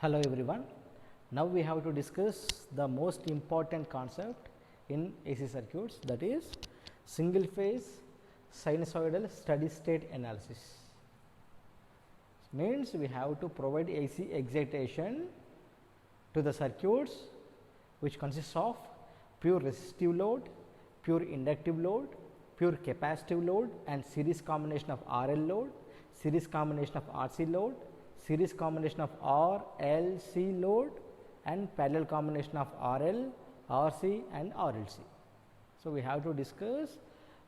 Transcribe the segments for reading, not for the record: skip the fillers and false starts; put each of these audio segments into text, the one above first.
Hello everyone. Now we have to discuss the most important concept in AC circuits, that is single phase sinusoidal steady state analysis. Means we have to provide AC excitation to the circuits which consists of pure resistive load, pure inductive load, pure capacitive load and series combination of RL load, series combination of RC load, series combination of R, L, C load and parallel combination of RL, RC and RLC. So, we have to discuss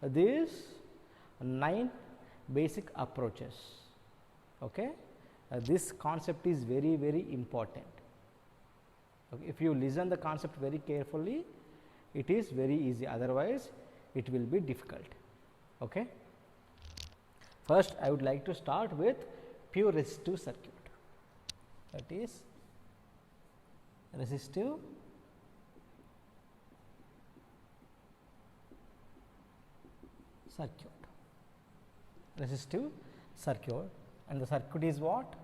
these 9 basic approaches. Okay. This concept is very important. Okay. If you listen the concept very carefully, it is very easy, otherwise it will be difficult. Okay. First, I would like to start with pure resistive circuit, that is resistive circuit, and the circuit is what?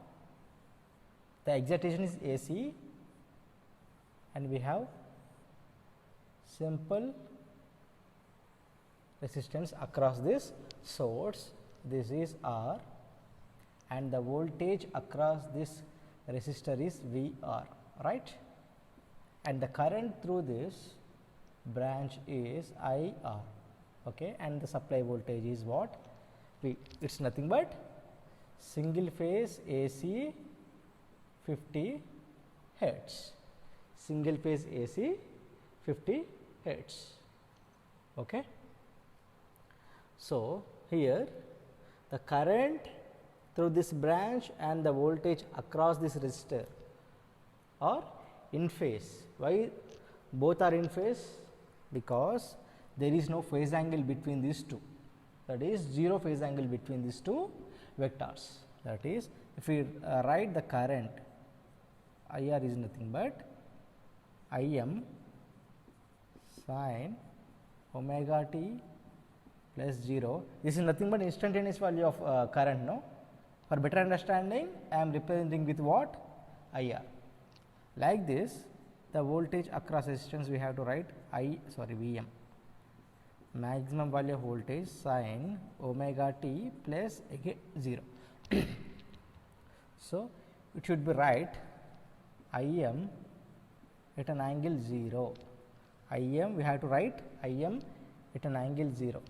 The excitation is AC and we have simple resistance across this source, this is R and the voltage across this resistor is VR, right, and the current through this branch is IR, okay, and the supply voltage is what? V. It is nothing but single phase AC 50 hertz, single phase AC 50 hertz. Okay. So, here the current through this branch and the voltage across this resistor are in phase. Why both are in phase? Because there is no phase angle between these two, that is 0 phase angle between these two vectors. That is, if we write the current IR is nothing but Im sin omega t plus 0. This is nothing but instantaneous value of current, no? For better understanding, I am representing with what? IR. Like this, the voltage across resistance we have to write Vm, maximum value of voltage sin omega t plus again 0. So, it should be right Im at an angle 0, Im we have to write Im at an angle 0.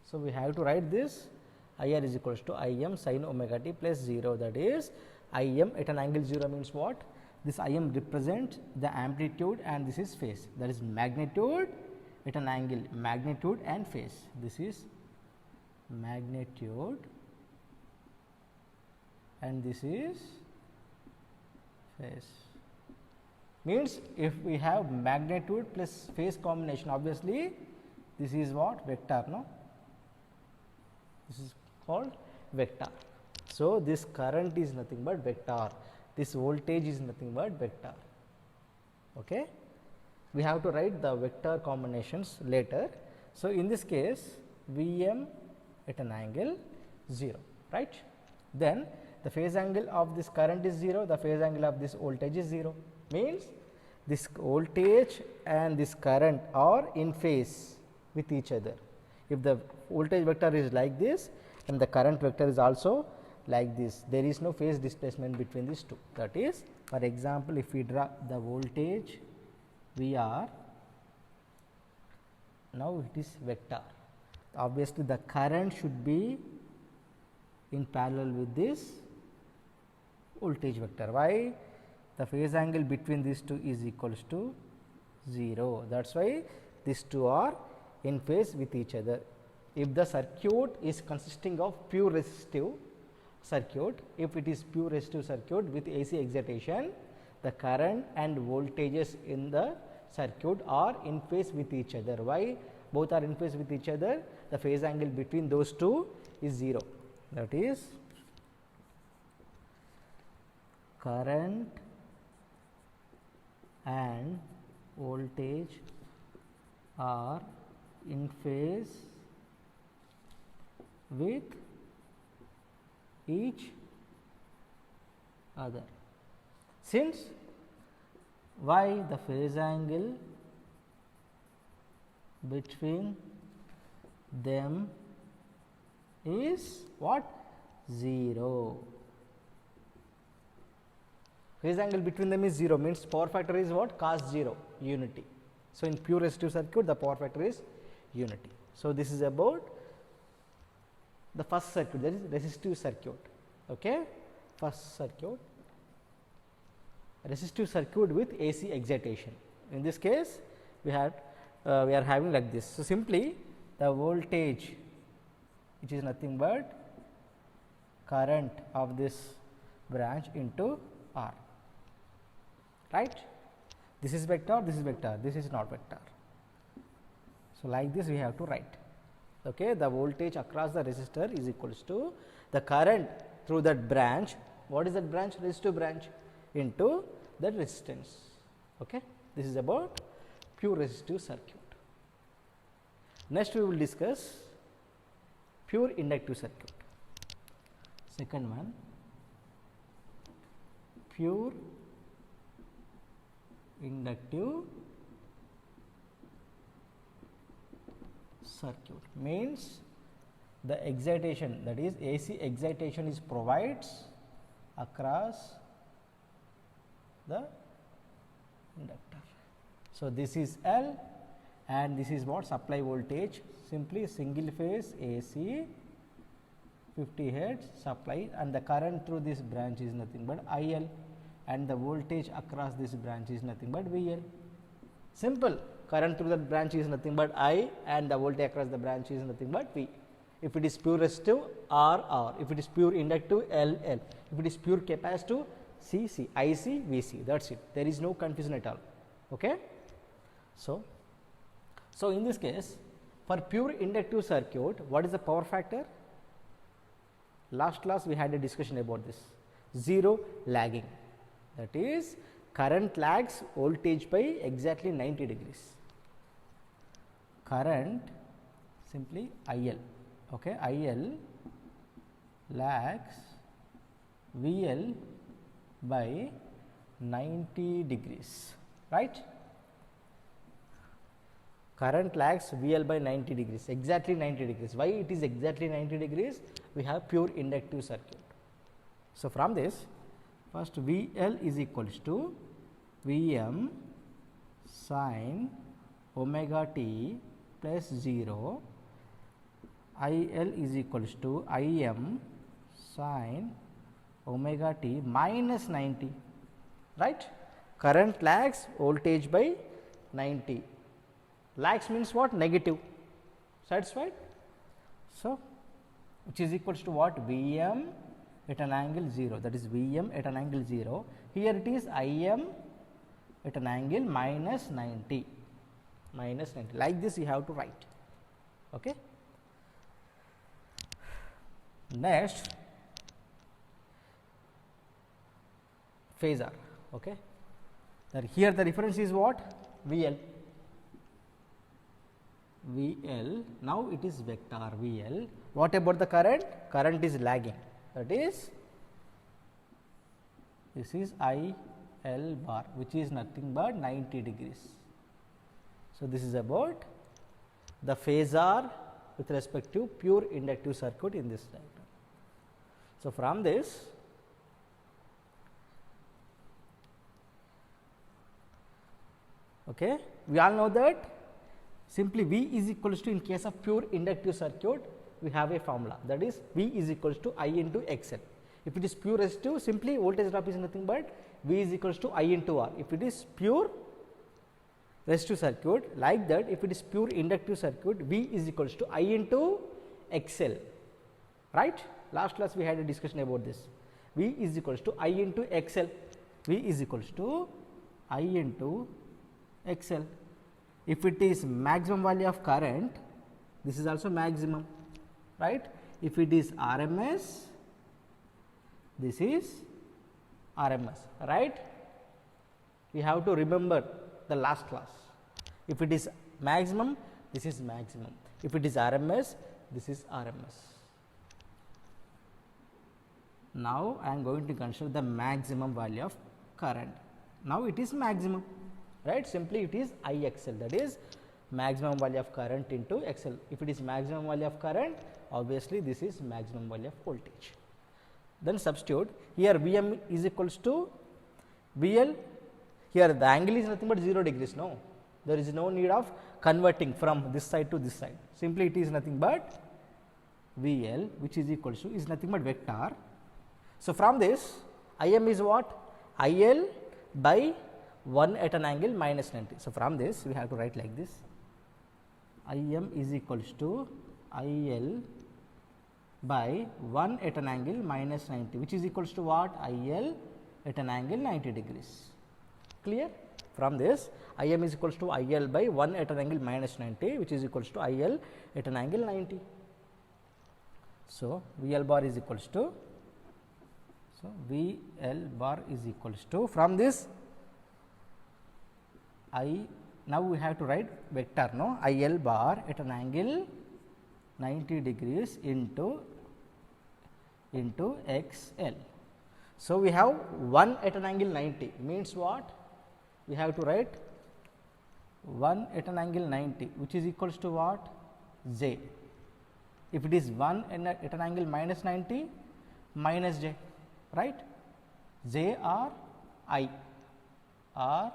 So, we have to write this IR is equals to Im sin omega t plus 0, that is Im at an angle 0 means what? This Im represents the amplitude and this is phase, that is magnitude at an angle, magnitude and phase. This is magnitude and this is phase. Means if we have magnitude plus phase combination, obviously this is what? Vector, no? This is called vector. So, this current is nothing but vector, this voltage is nothing but vector. Okay. We have to write the vector combinations later. So, in this case Vm at an angle 0, right. Then the phase angle of this current is 0, the phase angle of this voltage is 0, means this voltage and this current are in phase with each other. If the voltage vector is like this and the current vector is also like this, there is no phase displacement between these two. That is, for example, if we draw the voltage VR, now it is vector. Obviously, the current should be in parallel with this voltage vector. Why? The phase angle between these two is equals to 0. That is why these two are in phase with each other. If the circuit is consisting of pure resistive circuit, if it is pure resistive circuit with AC excitation, the current and voltages in the circuit are in phase with each other. Why both are in phase with each other? The phase angle between those two is 0. That is, current and voltage are in phase with each other. since why the phase angle between them is what? 0. Phase angle between them is 0 means power factor is what? Cos 0, unity. So, in pure resistive circuit the power factor is unity. So, this is about the first circuit, that is resistive circuit. Okay? First circuit, resistive circuit with AC excitation. In this case we are having like this. So, simply the voltage, which is nothing but current of this branch into R, right. This is vector, this is not vector. So, like this we have to write. Okay. The voltage across the resistor is equals to the current through that branch. What is that branch? Resistive branch into that resistance. Okay. This is about pure resistive circuit. Next we will discuss pure inductive circuit. Second one, pure inductive circuit means the excitation, that is AC excitation is provides across the inductor. So, this is L and this is what? Supply voltage, simply single phase AC 50 hertz supply, and the current through this branch is nothing but IL, and the voltage across this branch is nothing but VL. Simple. Current through that branch is nothing but I, and the voltage across the branch is nothing but V. If it is pure resistive, R, if it is pure inductive, L. If it is pure capacitive, C, IC, VC, that is it. There is no confusion at all. Okay? So, in this case, for pure inductive circuit, what is the power factor? Last class we had a discussion about this, 0 lagging, that is current lags voltage by exactly 90 degrees. Current simply IL, okay, IL lags VL by 90 degrees, right. Current lags VL by 90 degrees, exactly 90 degrees. Why it is exactly 90 degrees? We have pure inductive circuit. So, from this first VL is equals to Vm sin omega t plus 0, IL is equals to Im sin omega t minus 90, right. Current lags voltage by 90. Lags means what? Negative. Satisfied? So, which is equals to what? Vm at an angle 0, that is Vm at an angle 0. Here it is Im at an angle minus 90, like this you have to write. Okay. Next, phasor. Okay. That here the reference is what? VL. Now it is vector VL. What about the current? Current is lagging, that is this is IL bar, which is nothing but 90 degrees. So, this is about the phasor with respect to pure inductive circuit in this diagram. So, from this okay, we all know that simply V is equals to, in case of pure inductive circuit, we have a formula, that is V is equals to I into XL. If it is pure resistive, simply voltage drop is nothing but V is equals to I into R. If it is pure resistive circuit, like that, if it is pure inductive circuit, V is equals to I into XL, right. Last class we had a discussion about this. V is equals to I into XL, V is equals to I into XL. If it is maximum value of current, this is also maximum, right. If it is RMS, this is RMS, right. We have to remember the last class. If it is maximum, this is maximum. If it is RMS, this is RMS. Now, I am going to consider the maximum value of current. Now it is maximum, right? Simply it is IXL, that is maximum value of current into XL. If it is maximum value of current, obviously this is maximum value of voltage. Then substitute here Vm is equals to VL. Here the angle is nothing but 0 degrees. No, there is no need of converting from this side to this side. Simply it is nothing but VL, which is equals to, is nothing but vector. So from this Im is what? IL by 1 at an angle minus 90. So from this we have to write like this: Im is equals to IL by 1 at an angle minus 90, which is equals to what? IL at an angle 90 degrees. Clear? From this Im is equals to IL by 1 at an angle minus 90, which is equals to IL at an angle 90. So VL bar is equals to, so VL bar is equals to, from this now we have to write vector, no? IL bar at an angle 90 degrees into XL. So we have 1 at an angle 90 means what? We have to write 1 at an angle 90, which is equals to what? J. If it is 1 at an angle minus 90, minus J, right? J or I, or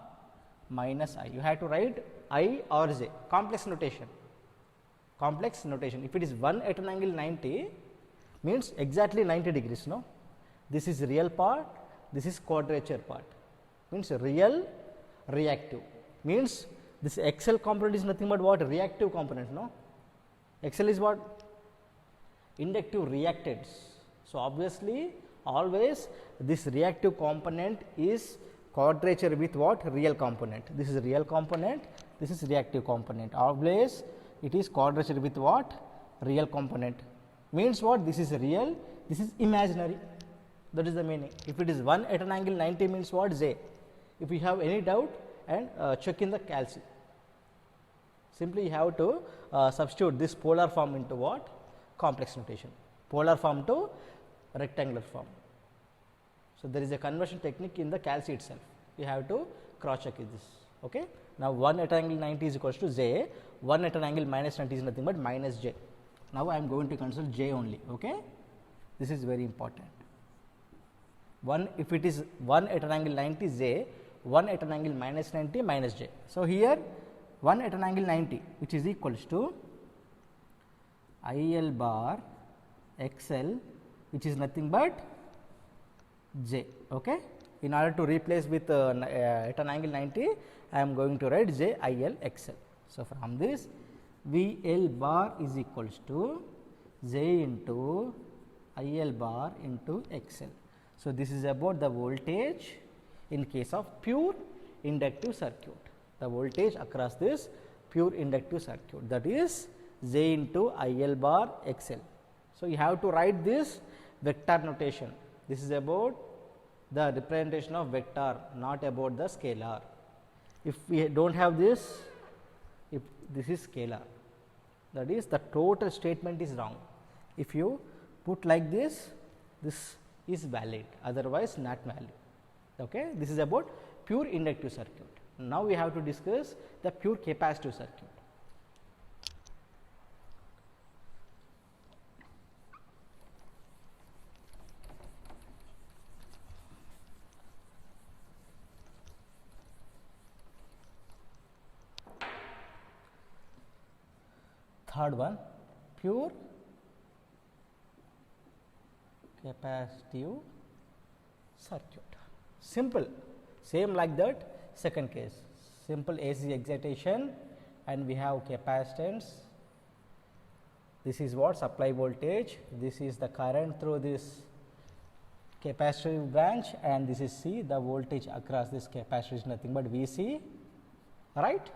minus I. You have to write I or J, complex notation. Complex notation. If it is 1 at an angle 90, means exactly 90 degrees. No, this is real part, this is quadrature part, means real reactive, means this XL component is nothing but what? Reactive component. No, XL is what? Inductive reactance. So obviously always this reactive component is quadrature with what? Real component. This is real component, this is reactive component. Always it is quadrature with what? Real component. Means what? This is real, this is imaginary. That is the meaning. If it is 1 at an angle 90 means what? J. If you have any doubt, and check in the calci. Simply you have to substitute this polar form into what? Complex notation. Polar form to rectangular form. So there is a conversion technique in the calci itself. You have to cross check this. Okay. Now 1 at an angle 90 is equals to J. 1 at an angle minus 90 is nothing but minus J. Now I am going to consider J only. Okay. This is very important. 1, if it is 1 at an angle 90 J, 1 at an angle minus 90 minus J. So here 1 at an angle 90, which is equals to IL bar XL, which is nothing but J. Okay. In order to replace with at an angle 90, I am going to write J IL XL. So from this VL bar is equals to J into IL bar into XL. So this is about the voltage in case of pure inductive circuit. The voltage across this pure inductive circuit, that is J into IL bar XL. So you have to write this vector notation. This is about the representation of vector, not about the scalar. If we do not have this, if this is scalar, that is the total statement is wrong. If you put like this, this is valid, otherwise not valid. Okay. This is about pure inductive circuit. Now we have to discuss the pure capacitive circuit. Third one, pure capacitive circuit. Simple, same like that. Second case, simple AC excitation and we have capacitance. This is what? Supply voltage. This is the current through this capacitive branch, and this is C. The voltage across this capacitor is nothing but VC, right?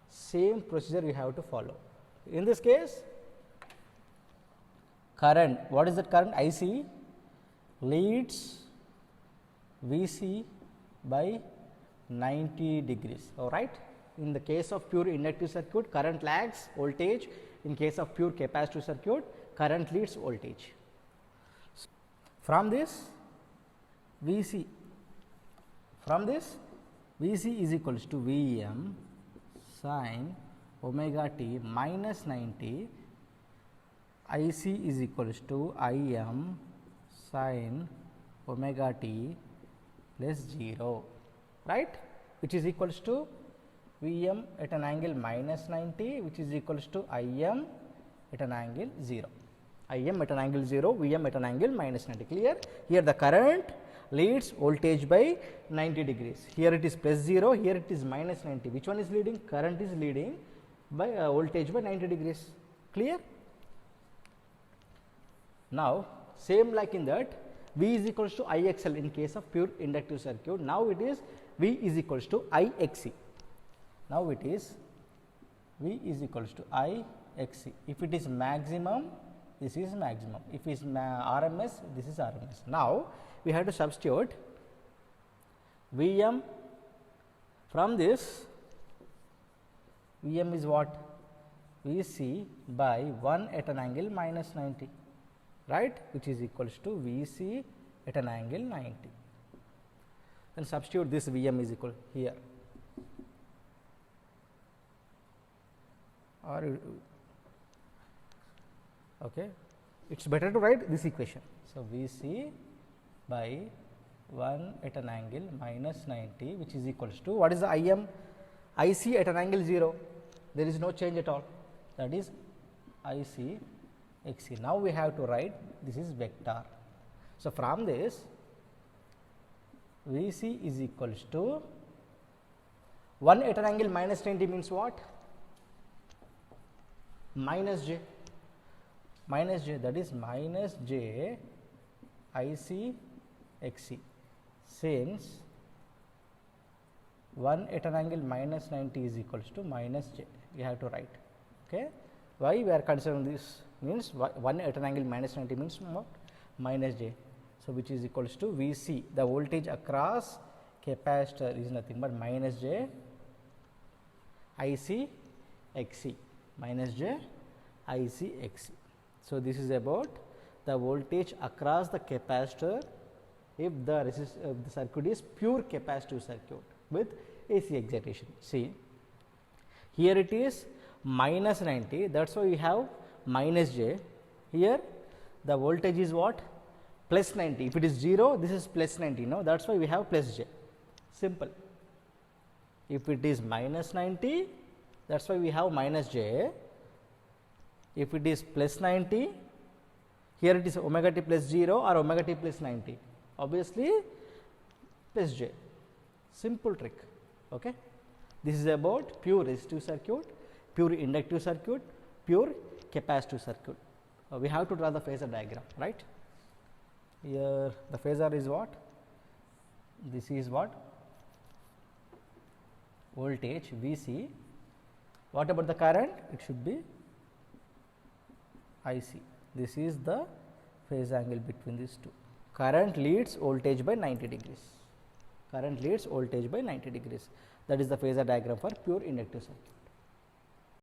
Same procedure we have to follow. In this case, current, what is that current? IC leads VC by 90 degrees, all right. In the case of pure inductive circuit, current lags voltage. In case of pure capacitive circuit, current leads voltage. From this VC, From this, Vc is equals to Vm sin omega t minus 90, Ic is equals to Im sin omega t plus 0, right, which is equals to Vm at an angle minus 90, which is equals to Im at an angle 0. Im at an angle 0, Vm at an angle minus 90. Clear? Here the current leads voltage by 90 degrees. Here it is plus 0, here it is minus 90. Which one is leading? Current is leading by voltage by 90 degrees. Clear? Now, same like in that, V is equals to IXL in case of pure inductive circuit. Now, it is V is equals to IXC. Now, it is V is equals to IXC. If it is maximum, this is maximum. If it is RMS, this is RMS. Now, we have to substitute Vm from this. Vm is what? Vc by 1 at an angle minus 90, right, which is equals to Vc at an angle 90. Then substitute this Vm is equal here, or okay, it is better to write this equation. So, Vc by 1 at an angle minus 90, which is equals to, what is the Im? Ic at an angle 0, there is no change at all, that is Ic Xc. Now, we have to write this is vector. So, from this Vc is equals to 1 at an angle minus 90 means what? Minus j, that is minus j Ic Xc, since 1 at an angle minus 90 is equals to minus j, we have to write. Okay. Why we are considering this? Means 1 at an angle minus 90 means what? Minus j. So, which is equals to Vc, the voltage across capacitor is nothing but minus j Ic Xc, minus j Ic Xc. So, this is about the voltage across the capacitor if the circuit is pure capacitive circuit with AC excitation. See, here it is minus 90, that is why we have minus j. Here the voltage is what? Plus 90. If it is 0, this is plus 90. No, that is why we have plus j. Simple. If it is minus 90, that is why we have minus j. If it is plus 90, here it is omega t plus 0 or omega t plus 90. Obviously, plus j. Simple trick. Okay. This is about pure resistive circuit, pure inductive circuit, pure capacitive circuit. We have to draw the phasor diagram, right. Here the phasor is what? This is what? Voltage Vc. What about the current? It should be Ic. This is the phase angle between these two. Current leads voltage by 90 degrees. Current leads voltage by 90 degrees. That is the phasor diagram for pure inductive circuit.